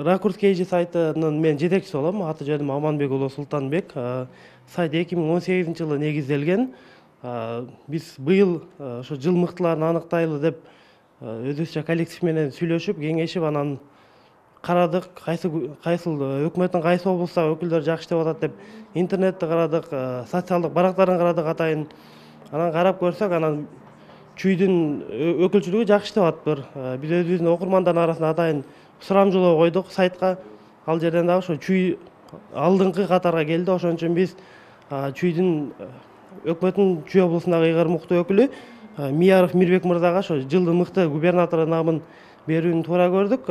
Ракурс KG сайтынын мен жетекчиси болом. Аты жөнүм Аманбек уулу Султанбек. Сайт 2018 жылы негизделген. Биз быйыл ошо жыл мыктыларын аныктайлы деп өзүбүзчө коллектив менен сүйлөшүп, кеңешип, анан карадык, кайсыл өкмөттүн кайсы облустагы өкүлдөр жакшы иштеп атат деп интернетти карадык, социалдык барактарын карадык атайын. Анан карап көрсөк, анан чүйдүн өкүлчүлүгү жакшы иштеп атыптыр. Биз өзүбүздүн окурмандардын арасында атайын сурамжылоо койдук сайтка. Ал жерден дагы ошо чүй алдыңкы катарга келди. Ошон үчүн биз чүйдүн өкмөттүн Чүй облусундагы ыйгар мукты өкүлү Мияров Мирбек мырзага ошо жылдын мыкты губернатору намын берүүнү туура көрдүк.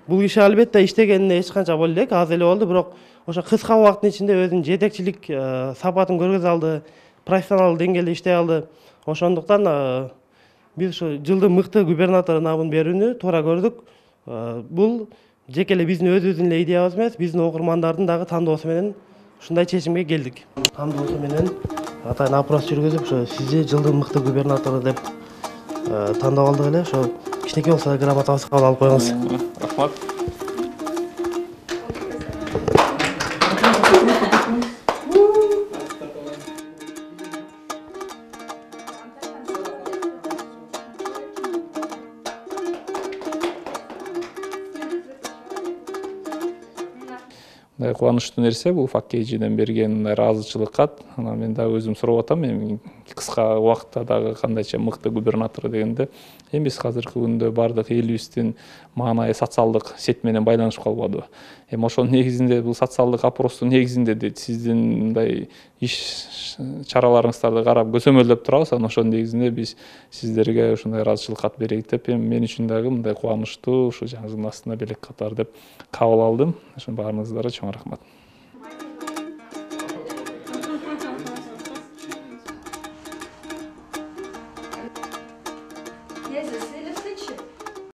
Бул киши албетте иштегенине эч канча болду элек, аз эле болду, бирок ошо кыска убакыттын ичинде өзүнүн жетекчилик сапатын көргөзө алды, профессионалдык деңгээлде иштей алды. Ошондуктан биз ошо жылдын мыкты губернатору намын берүүнү туура көрдүк. Бул жеке эле биздин өзүбүздүн эле идеябыз эмес, биздин окурмандардын дагы тандоосу менен ушундай чечимге келдик. Тандоосу менен атайын опрос жүргүзүп, ошо сизди жылдын мыкты губернатору деп тандап алдык эле. Ошо кичинекей болсо да грамотабызды кабыл алып коюңуз. Рахмат. Мындай кубанычтуу нерсе бул Фак KG'ден берген ыраазычылык кат. Анан мен дагы өзүм сурап атам, эми кыска убакытта дагы кандайча мыкты губернатор дегенде, эми биз азыркы күндө бардык элибиздин маанайы социалдык сет менен байланышып калбадыбы? Эми ошонун негизинде бул социалдык опростун негизинде дейт, сиздин мындай иш чараларыңыздарды карап көзөмөлдөп турабыз. Анан ошонун негизинде биз сиздерге ушундай ыраазычылык кат берейик деп, эми мен үчүн дагы мындай кубанычтуу, ушу жаңы астына белек катар деп кабыл алдым. Ошон баарыңыздарга чоң рахмат.